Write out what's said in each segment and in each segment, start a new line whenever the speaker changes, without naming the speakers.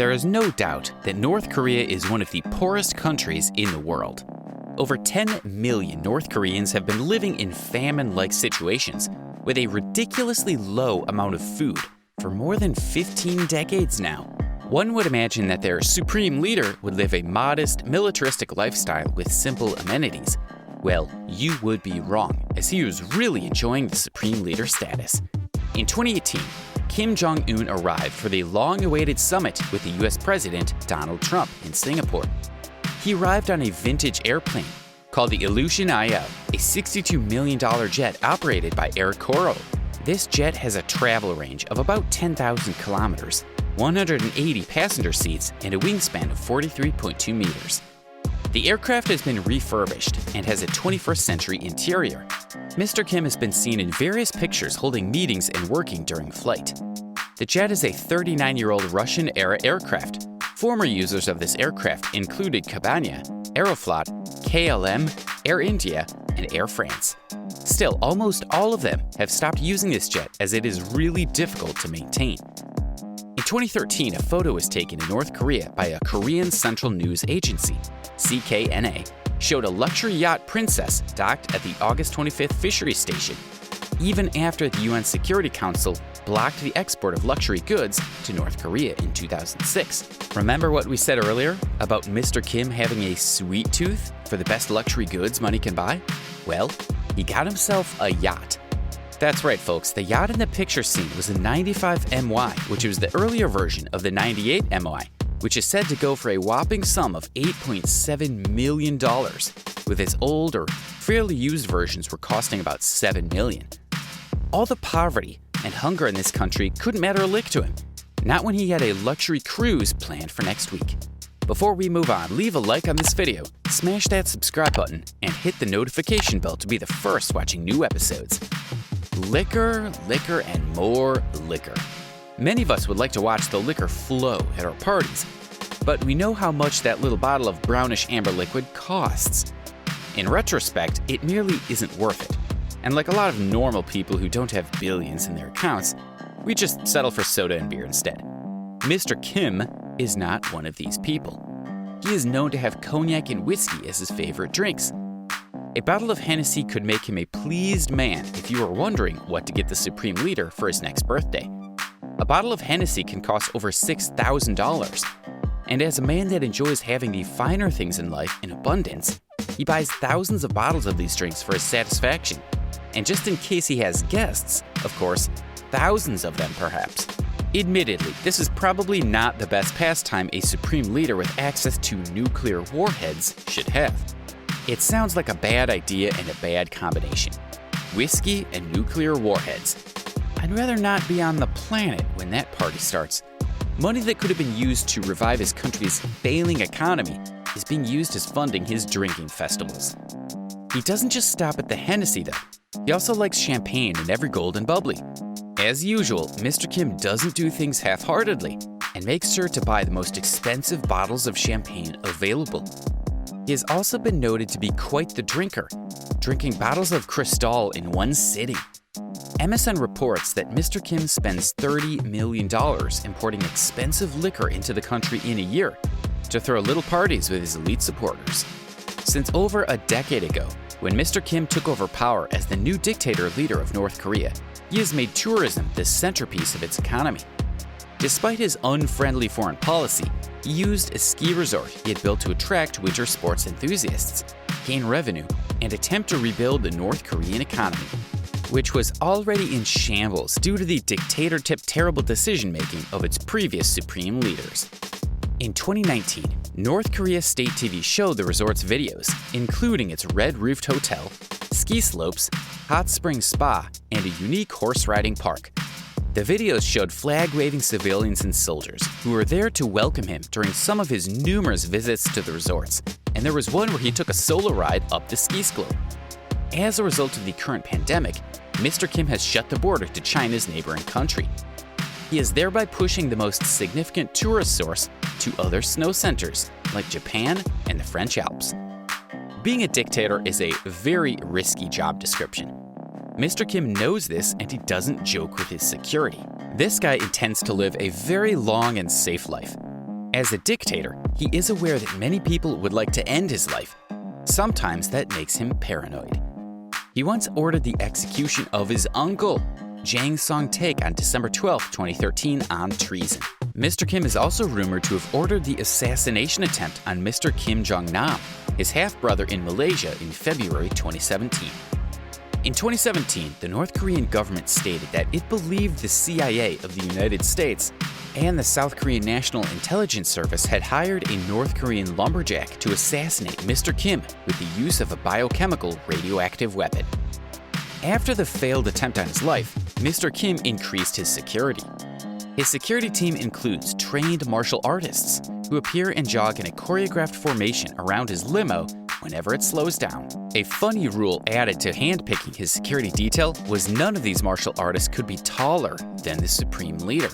There is no doubt that North Korea is one of the poorest countries in the world. Over 10 million North Koreans have been living in famine-like situations with a ridiculously low amount of food for more than 15 decades now. One would imagine that their supreme leader would live a modest, militaristic lifestyle with simple amenities. Well, you would be wrong, as he was really enjoying the supreme leader status. In 2018, Kim Jong Un arrived for the long-awaited summit with the US President Donald Trump in Singapore. He arrived on a vintage airplane called the Ilyushin IL, a $62 million jet operated by Koryo. This jet has a travel range of about 10,000 kilometers, 180 passenger seats, and a wingspan of 43.2 meters. The aircraft has been refurbished and has a 21st century interior. Mr. Kim has been seen in various pictures holding meetings and working during flight. The jet is a 39-year-old Russian-era aircraft. Former users of this aircraft included Cabaña, Aeroflot, KLM, Air India, and Air France. Still, almost all of them have stopped using this jet as it is really difficult to maintain. In 2013, a photo was taken in North Korea by a Korean Central News Agency, KCNA, showed a luxury yacht Princess docked at the August 25th fishery station, even after the UN Security Council blocked the export of luxury goods to North Korea in 2006. Remember what we said earlier about Mr. Kim having a sweet tooth for the best luxury goods money can buy? Well, he got himself a yacht. That's right, folks, the yacht in the picture seen was a 95 MY, which was the earlier version of the 98 MY, which is said to go for a whopping sum of $8.7 million, with its old or fairly used versions were costing about $7 million. All the poverty and hunger in this country couldn't matter a lick to him, not when he had a luxury cruise planned for next week. Before we move on, leave a like on this video, smash that subscribe button, and hit the notification bell to be the first watching new episodes. Liquor, liquor, and more liquor. Many of us would like to watch the liquor flow at our parties, but we know how much that little bottle of brownish amber liquid costs. In retrospect, it merely isn't worth it. And like a lot of normal people who don't have billions in their accounts, we just settle for soda and beer instead. Mr. Kim is not one of these people. He is known to have cognac and whiskey as his favorite drinks. A bottle of Hennessy could make him a pleased man if you were wondering what to get the Supreme Leader for his next birthday. A bottle of Hennessy can cost over $6,000. And as a man that enjoys having the finer things in life in abundance, he buys thousands of bottles of these drinks for his satisfaction. And just in case he has guests, of course, thousands of them perhaps. Admittedly, this is probably not the best pastime a Supreme Leader with access to nuclear warheads should have. It sounds like a bad idea and a bad combination. Whiskey and nuclear warheads. I'd rather not be on the planet when that party starts. Money that could have been used to revive his country's failing economy is being used as funding his drinking festivals. He doesn't just stop at the Hennessy though. He also likes champagne and every golden bubbly. As usual, Mr. Kim doesn't do things half-heartedly and makes sure to buy the most expensive bottles of champagne available. He has also been noted to be quite the drinker, drinking bottles of Cristal in one sitting. MSN reports that Mr. Kim spends $30 million importing expensive liquor into the country in a year to throw little parties with his elite supporters. Since over a decade ago, when Mr. Kim took over power as the new dictator leader of North Korea, he has made tourism the centerpiece of its economy. Despite his unfriendly foreign policy, he used a ski resort he had built to attract winter sports enthusiasts, gain revenue, and attempt to rebuild the North Korean economy, which was already in shambles due to the dictator-type terrible decision-making of its previous supreme leaders. In 2019, North Korea state TV showed the resort's videos, including its red-roofed hotel, ski slopes, hot spring spa, and a unique horse-riding park. The videos showed flag-waving civilians and soldiers who were there to welcome him during some of his numerous visits to the resorts, and there was one where he took a solo ride up the ski slope. As a result of the current pandemic, Mr. Kim has shut the border to China's neighboring country. He is thereby pushing the most significant tourist source to other snow centers like Japan and the French Alps. Being a dictator is a very risky job description. Mr. Kim knows this and he doesn't joke with his security. This guy intends to live a very long and safe life. As a dictator, he is aware that many people would like to end his life. Sometimes that makes him paranoid. He once ordered the execution of his uncle, Jang Song-taek, on December 12, 2013 on treason. Mr. Kim is also rumored to have ordered the assassination attempt on Mr. Kim Jong-nam, his half-brother in Malaysia, in February 2017. In 2017, the North Korean government stated that it believed the CIA of the United States and the South Korean National Intelligence Service had hired a North Korean lumberjack to assassinate Mr. Kim with the use of a biochemical radioactive weapon. After the failed attempt on his life, Mr. Kim increased his security. His security team includes trained martial artists who appear and jog in a choreographed formation around his limo whenever it slows down. A funny rule added to handpicking his security detail was none of these martial artists could be taller than the supreme leader.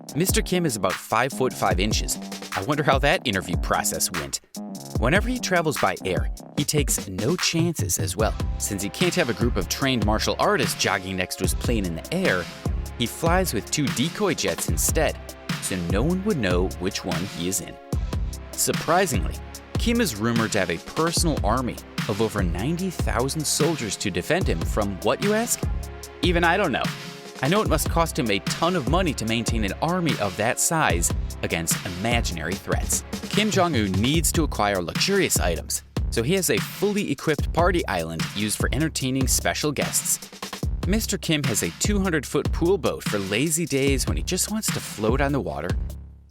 Mr. Kim is about 5 foot 5 inches. I wonder how that interview process went. Whenever he travels by air, he takes no chances as well. Since he can't have a group of trained martial artists jogging next to his plane in the air, he flies with 2 decoy jets instead, so no one would know which one he is in. Surprisingly, Kim is rumored to have a personal army of over 90,000 soldiers to defend him from what, you ask? Even I don't know. I know it must cost him a ton of money to maintain an army of that size against imaginary threats. Kim Jong-un needs to acquire luxurious items, so he has a fully equipped party island used for entertaining special guests. Mr. Kim has a 200-foot pool boat for lazy days when he just wants to float on the water,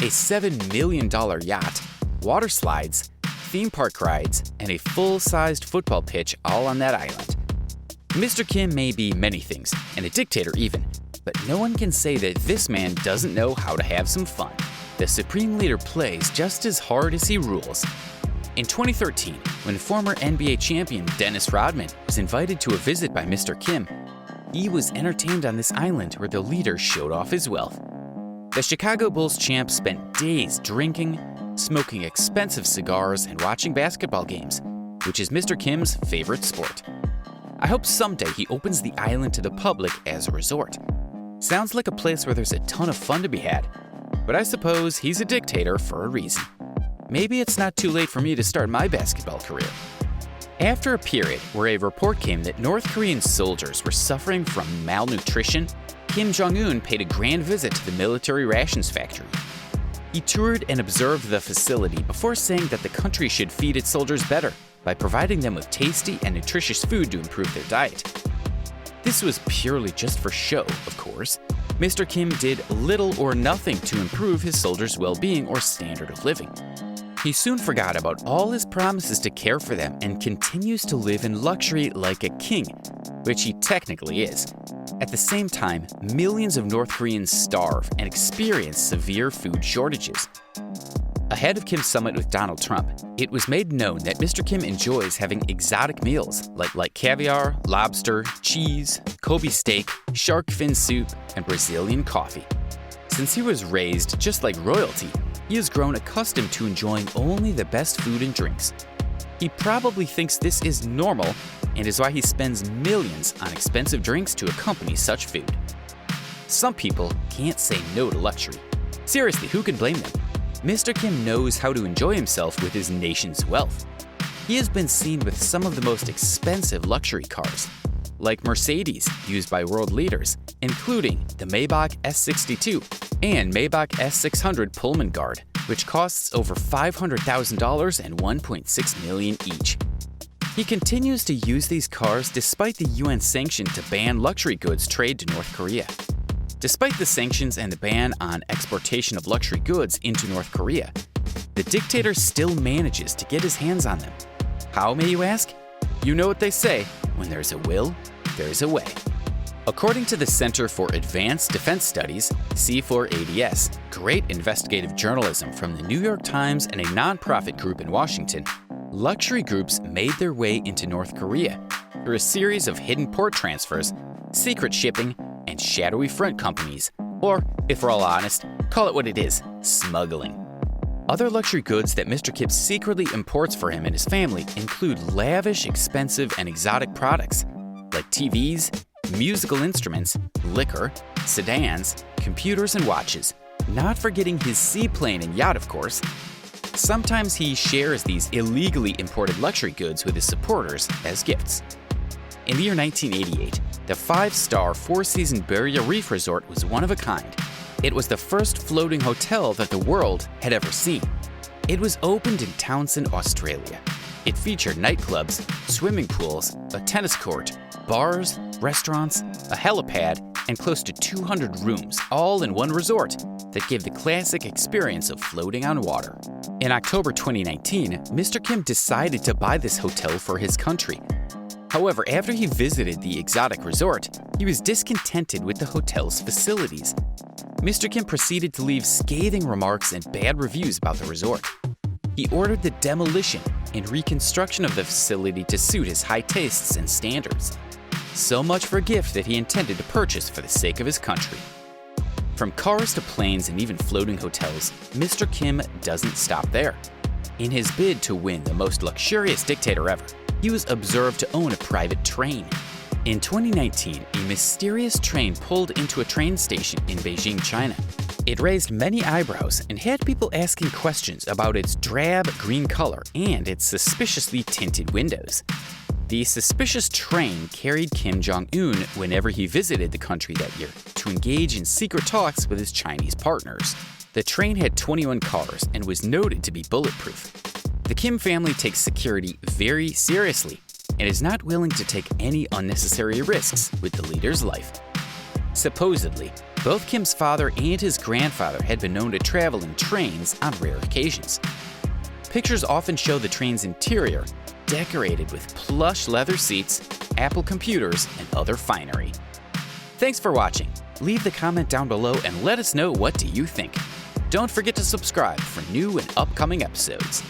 a $7 million yacht, water slides, theme park rides, and a full-sized football pitch all on that island. Mr. Kim may be many things, and a dictator even, but no one can say that this man doesn't know how to have some fun. The supreme leader plays just as hard as he rules. In 2013, when former NBA champion Dennis Rodman was invited to a visit by Mr. Kim, he was entertained on this island where the leader showed off his wealth. The Chicago Bulls champ spent days drinking, smoking expensive cigars, and watching basketball games, which is Mr. Kim's favorite sport. I hope someday he opens the island to the public as a resort. Sounds like a place where there's a ton of fun to be had, but I suppose he's a dictator for a reason. Maybe it's not too late for me to start my basketball career. After a period where a report came that North Korean soldiers were suffering from malnutrition, Kim Jong-un paid a grand visit to the military rations factory. He toured and observed the facility before saying that the country should feed its soldiers better by providing them with tasty and nutritious food to improve their diet. This was purely just for show, of course. Mr. Kim did little or nothing to improve his soldiers' well-being or standard of living. He soon forgot about all his promises to care for them and continues to live in luxury like a king, which he technically is. At the same time, millions of North Koreans starve and experience severe food shortages. Ahead of Kim's summit with Donald Trump, it was made known that Mr. Kim enjoys having exotic meals like caviar, lobster, cheese, Kobe steak, shark fin soup, and Brazilian coffee. Since he was raised just like royalty, he has grown accustomed to enjoying only the best food and drinks. He probably thinks this is normal and is why he spends millions on expensive drinks to accompany such food. Some people can't say no to luxury. Seriously, who can blame them? Mr. Kim knows how to enjoy himself with his nation's wealth. He has been seen with some of the most expensive luxury cars, like Mercedes used by world leaders, including the Maybach S62 and Maybach S600 Pullman Guard, which costs over $500,000 and $1.6 million each. He continues to use these cars despite the UN sanction to ban luxury goods trade to North Korea. Despite the sanctions and the ban on exportation of luxury goods into North Korea, the dictator still manages to get his hands on them. How, may you ask? You know what they say, when there's a will, there's a way. According to the Center for Advanced Defense Studies, C4ADS, great investigative journalism from the New York Times and a nonprofit group in Washington, luxury groups made their way into North Korea through a series of hidden port transfers, secret shipping, and shadowy front companies, or, if we're all honest, call it what it is, smuggling. Other luxury goods that Mr. Kim secretly imports for him and his family include lavish, expensive, and exotic products like TVs, musical instruments, liquor, sedans, computers, and watches. not forgetting his seaplane and yacht, of course. Sometimes he shares these illegally imported luxury goods with his supporters as gifts. In the year 1988, the 5-star 4-season Barrier Reef Resort was one of a kind. It was the first floating hotel that the world had ever seen. It was opened in Townsend, Australia. It featured nightclubs, swimming pools, a tennis court, bars, restaurants, a helipad, and close to 200 rooms, all in one resort that gave the classic experience of floating on water. In October 2019, Mr. Kim decided to buy this hotel for his country. However, after he visited the exotic resort, he was discontented with the hotel's facilities. Mr. Kim proceeded to leave scathing remarks and bad reviews about the resort. He ordered the demolition and reconstruction of the facility to suit his high tastes and standards. So much for a gift that he intended to purchase for the sake of his country. From cars to planes and even floating hotels, Mr. Kim doesn't stop there. In his bid to win the most luxurious dictator ever, he was observed to own a private train. In 2019, a mysterious train pulled into a train station in Beijing, China. It raised many eyebrows and had people asking questions about its drab green color and its suspiciously tinted windows. The suspicious train carried Kim Jong Un whenever he visited the country that year to engage in secret talks with his Chinese partners. The train had 21 cars and was noted to be bulletproof. The Kim family takes security very seriously and is not willing to take any unnecessary risks with the leader's life. Supposedly, both Kim's father and his grandfather had been known to travel in trains on rare occasions. Pictures often show the train's interior decorated with plush leather seats, Apple computers, and other finery. Thanks for watching. Leave the comment down below and let us know what do you think. Don't forget to subscribe for new and upcoming episodes.